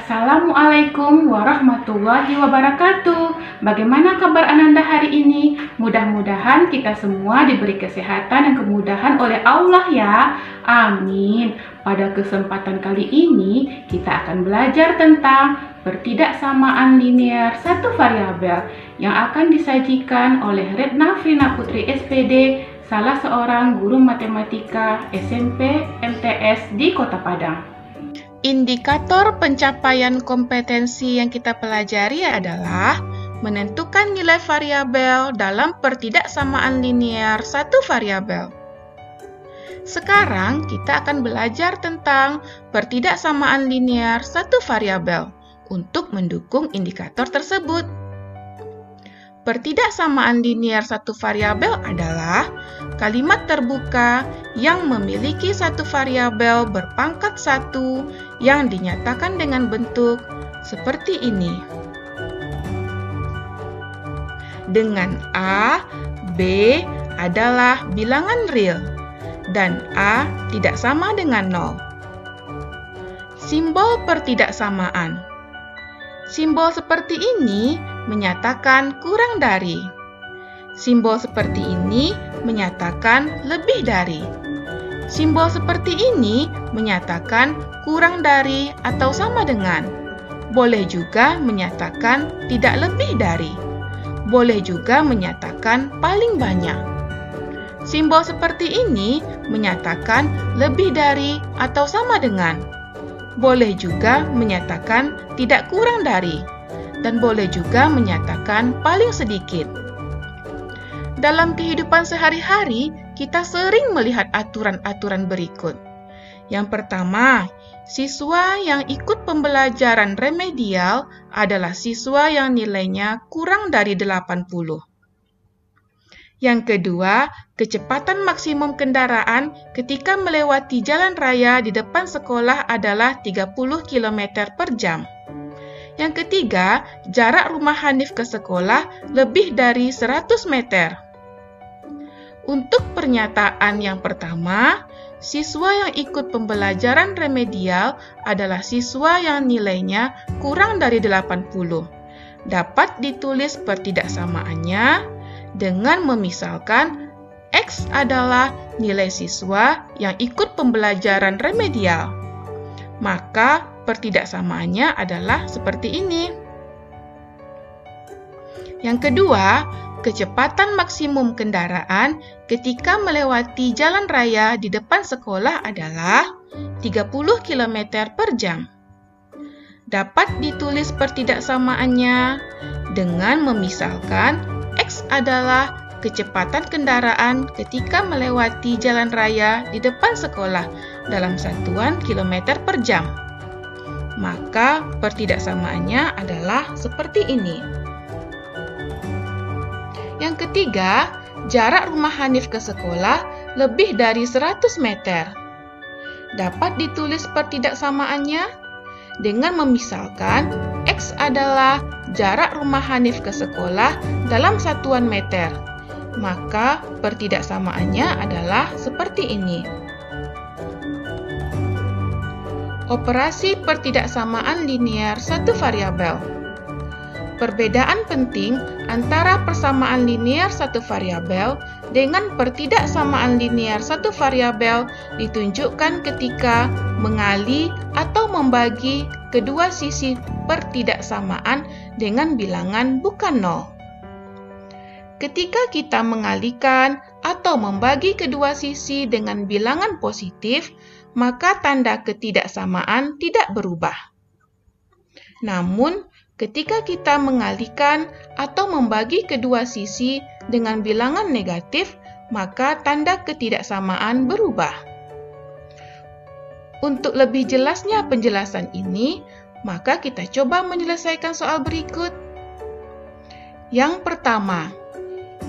Assalamualaikum warahmatullahi wabarakatuh. Bagaimana kabar Ananda hari ini? Mudah-mudahan kita semua diberi kesehatan dan kemudahan oleh Allah ya. Amin. Pada kesempatan kali ini kita akan belajar tentang pertidaksamaan linear satu variabel yang akan disajikan oleh Retna Frina Putri SPD, salah seorang guru matematika SMP MTS di Kota Padang. Indikator pencapaian kompetensi yang kita pelajari adalah menentukan nilai variabel dalam pertidaksamaan linear satu variabel. Sekarang kita akan belajar tentang pertidaksamaan linear satu variabel untuk mendukung indikator tersebut. Pertidaksamaan linear satu variabel adalah kalimat terbuka yang memiliki satu variabel berpangkat 1 yang dinyatakan dengan bentuk seperti ini. Dengan A, B adalah bilangan real dan A tidak sama dengan 0. Simbol pertidaksamaan. Simbol seperti ini menyatakan kurang dari. Simbol seperti ini menyatakan lebih dari. Simbol seperti ini menyatakan kurang dari atau sama dengan. Boleh juga menyatakan tidak lebih dari. Boleh juga menyatakan paling banyak. Simbol seperti ini menyatakan lebih dari atau sama dengan. Boleh juga menyatakan tidak kurang dari, dan boleh juga menyatakan paling sedikit. Dalam kehidupan sehari-hari, kita sering melihat aturan-aturan berikut. Yang pertama, siswa yang ikut pembelajaran remedial adalah siswa yang nilainya kurang dari 80. Yang kedua, kecepatan maksimum kendaraan ketika melewati jalan raya di depan sekolah adalah 30 km per jam. Yang ketiga, jarak rumah Hanif ke sekolah lebih dari 100 meter. Untuk pernyataan yang pertama, siswa yang ikut pembelajaran remedial adalah siswa yang nilainya kurang dari 80. Dapat ditulis pertidaksamaannya dengan memisalkan X adalah nilai siswa yang ikut pembelajaran remedial. Maka pertidaksamaannya adalah seperti ini. Yang kedua, kecepatan maksimum kendaraan ketika melewati jalan raya di depan sekolah adalah 30 km per jam. Dapat ditulis pertidaksamaannya dengan memisalkan X adalah kecepatan kendaraan ketika melewati jalan raya di depan sekolah dalam satuan kilometer per jam. Maka pertidaksamaannya adalah seperti ini. Yang ketiga, jarak rumah Hanif ke sekolah lebih dari 100 meter. Dapat ditulis pertidaksamaannya dengan memisalkan X adalah jarak rumah Hanif ke sekolah dalam satuan meter. Maka pertidaksamaannya adalah seperti ini. Operasi pertidaksamaan linear satu variabel. Perbedaan penting antara persamaan linear satu variabel dengan pertidaksamaan linear satu variabel ditunjukkan ketika mengali atau membagi kedua sisi pertidaksamaan dengan bilangan bukan 0. Ketika kita mengalihkan atau membagi kedua sisi dengan bilangan positif, maka tanda ketidaksamaan tidak berubah. Namun, ketika kita mengalihkan atau membagi kedua sisi dengan bilangan negatif, maka tanda ketidaksamaan berubah. Untuk lebih jelasnya penjelasan ini, maka kita coba menyelesaikan soal berikut. Yang pertama,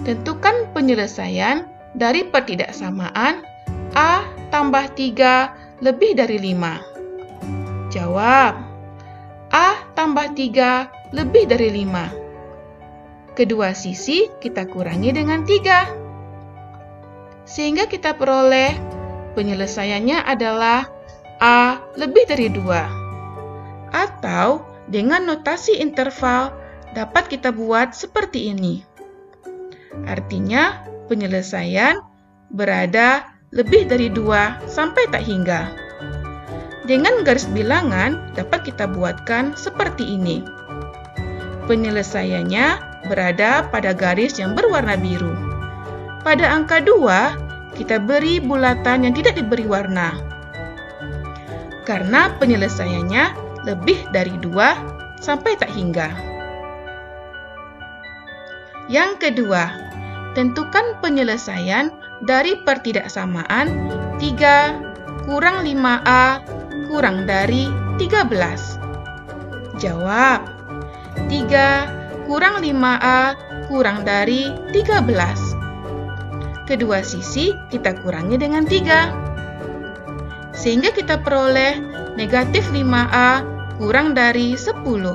tentukan penyelesaian dari pertidaksamaan A tambah 3 lebih dari 5. Jawab, A tambah 3 lebih dari 5. Kedua sisi kita kurangi dengan 3. Sehingga kita peroleh penyelesaiannya adalah A lebih dari 2. Atau dengan notasi interval dapat kita buat seperti ini. Artinya penyelesaian berada lebih dari 2 sampai tak hingga. Dengan garis bilangan dapat kita buatkan seperti ini. Penyelesaiannya berada pada garis yang berwarna biru. Pada angka 2, kita beri bulatan yang tidak diberi warna. Karena penyelesaiannya lebih dari 2 sampai tak hingga. Yang kedua, tentukan penyelesaian dari pertidaksamaan 3 kurang 5A kurang dari 13. Jawab, 3 kurang 5A kurang dari 13. Kedua sisi kita kurangi dengan 3. Sehingga kita peroleh negatif 5A kurang dari 10.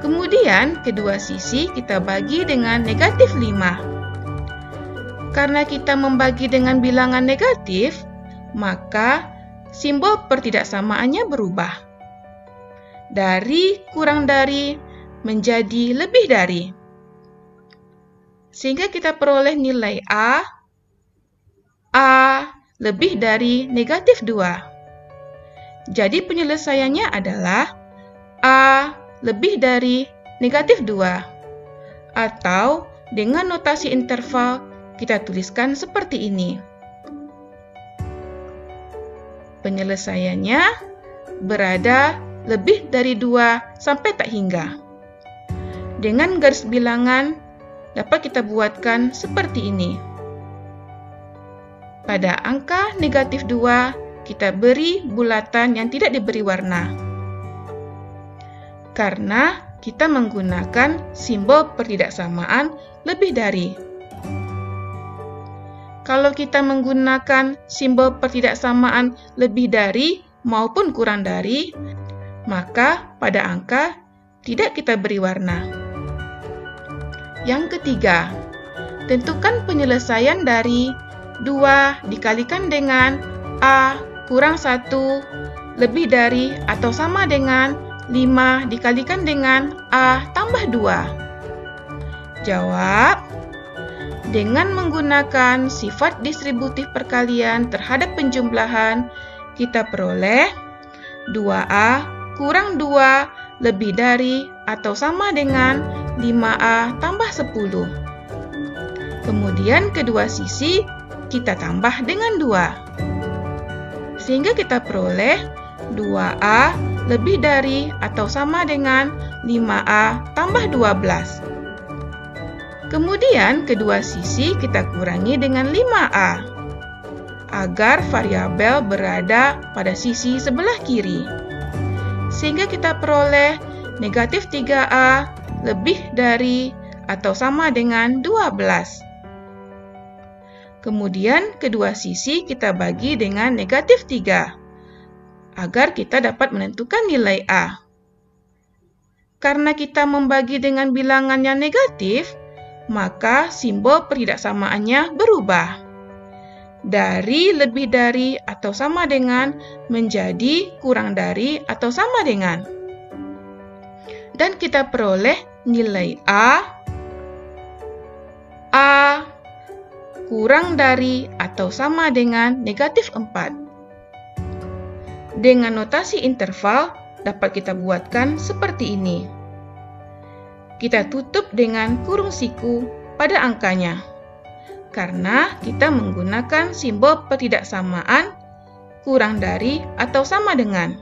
Kemudian kedua sisi kita bagi dengan negatif 5. Karena kita membagi dengan bilangan negatif, maka simbol pertidaksamaannya berubah. Dari kurang dari menjadi lebih dari. Sehingga kita peroleh nilai A lebih dari negatif 2. Jadi penyelesaiannya adalah A lebih dari negatif 2. Atau dengan notasi interval kita tuliskan seperti ini. Penyelesaiannya berada lebih dari 2 sampai tak hingga. Dengan garis bilangan dapat kita buatkan seperti ini. Pada angka negatif 2, kita beri bulatan yang tidak diberi warna. Karena kita menggunakan simbol pertidaksamaan lebih dari. Kalau kita menggunakan simbol pertidaksamaan lebih dari maupun kurang dari, maka pada angka tidak kita beri warna. Yang ketiga, tentukan penyelesaian dari 2 dikalikan dengan A kurang 1 lebih dari atau sama dengan 5 dikalikan dengan A tambah 2. Jawab, dengan menggunakan sifat distributif perkalian terhadap penjumlahan, kita peroleh 2A kurang 2 lebih dari atau sama dengan 5A tambah 10. Kemudian kedua sisi kita tambah dengan 2. Sehingga kita peroleh 2A lebih dari atau sama dengan 5A tambah 12. Kemudian kedua sisi kita kurangi dengan 5A agar variabel berada pada sisi sebelah kiri. Sehingga kita peroleh negatif 3A lebih dari atau sama dengan 12. Kemudian kedua sisi kita bagi dengan negatif 3, agar kita dapat menentukan nilai A. Karena kita membagi dengan bilangan yang negatif, maka simbol pertidaksamaannya berubah. Dari lebih dari atau sama dengan menjadi kurang dari atau sama dengan. Dan kita peroleh nilai A kurang dari atau sama dengan negatif 4. Dengan notasi interval dapat kita buatkan seperti ini. Kita tutup dengan kurung siku pada angkanya. Karena kita menggunakan simbol pertidaksamaan kurang dari atau sama dengan.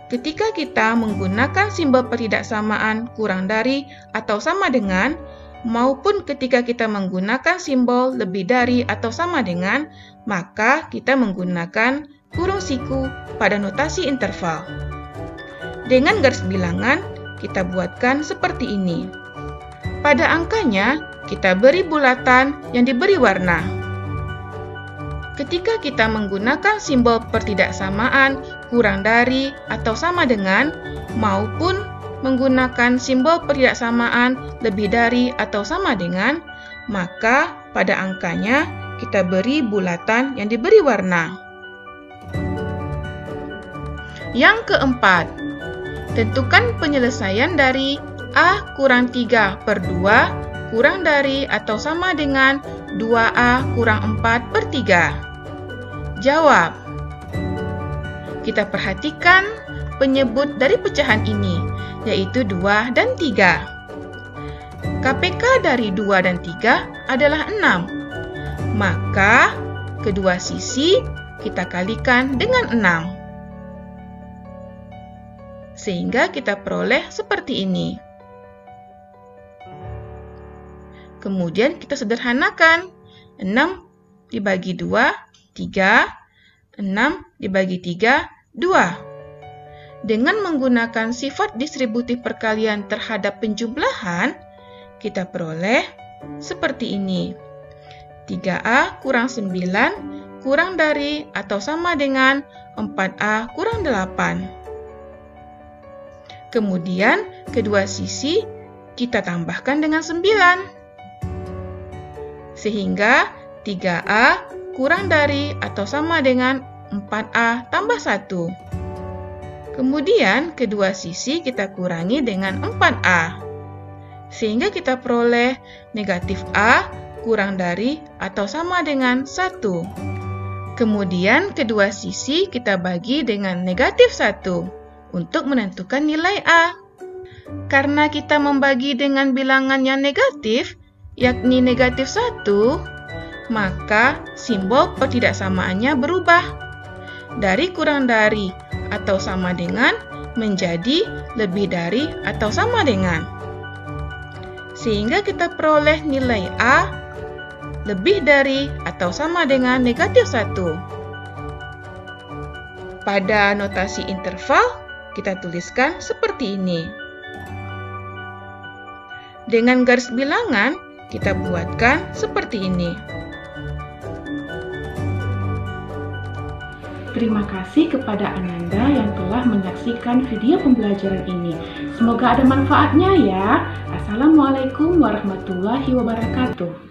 Ketika kita menggunakan simbol pertidaksamaan kurang dari atau sama dengan, maupun ketika kita menggunakan simbol lebih dari atau sama dengan, maka kita menggunakan kurung siku pada notasi interval. Dengan garis bilangan, kita buatkan seperti ini. Pada angkanya, kita beri bulatan yang diberi warna. Ketika kita menggunakan simbol pertidaksamaan kurang dari atau sama dengan, maupun menggunakan simbol pertidaksamaan lebih dari atau sama dengan, maka pada angkanya kita beri bulatan yang diberi warna. Yang keempat, tentukan penyelesaian dari A kurang 3/2 kurang dari atau sama dengan 2A kurang 4/3. Jawab. Kita perhatikan penyebut dari pecahan ini, yaitu 2 dan 3. KPK dari 2 dan 3 adalah 6. Maka, kedua sisi kita kalikan dengan 6. Sehingga kita peroleh seperti ini. Kemudian kita sederhanakan. 6 dibagi 2, 3. 6 dibagi 3, 2. Dengan menggunakan sifat distributif perkalian terhadap penjumlahan, kita peroleh seperti ini. 3A kurang 9 kurang dari atau sama dengan 4A kurang 8. Kemudian, kedua sisi kita tambahkan dengan 9. Sehingga 3A kurang dari atau sama dengan 4A tambah 1. Kemudian, kedua sisi kita kurangi dengan 4A. Sehingga kita peroleh negatif A kurang dari atau sama dengan 1. Kemudian, kedua sisi kita bagi dengan negatif 1 untuk menentukan nilai A. Karena kita membagi dengan bilangan yang negatif, yakni negatif 1, maka simbol pertidaksamaannya berubah dari kurang dari atau sama dengan menjadi lebih dari atau sama dengan. Sehingga kita peroleh nilai A lebih dari atau sama dengan negatif 1. Pada notasi interval, kita tuliskan seperti ini. Dengan garis bilangan, kita buatkan seperti ini. Terima kasih kepada Ananda yang telah menyaksikan video pembelajaran ini. Semoga ada manfaatnya ya. Assalamualaikum warahmatullahi wabarakatuh.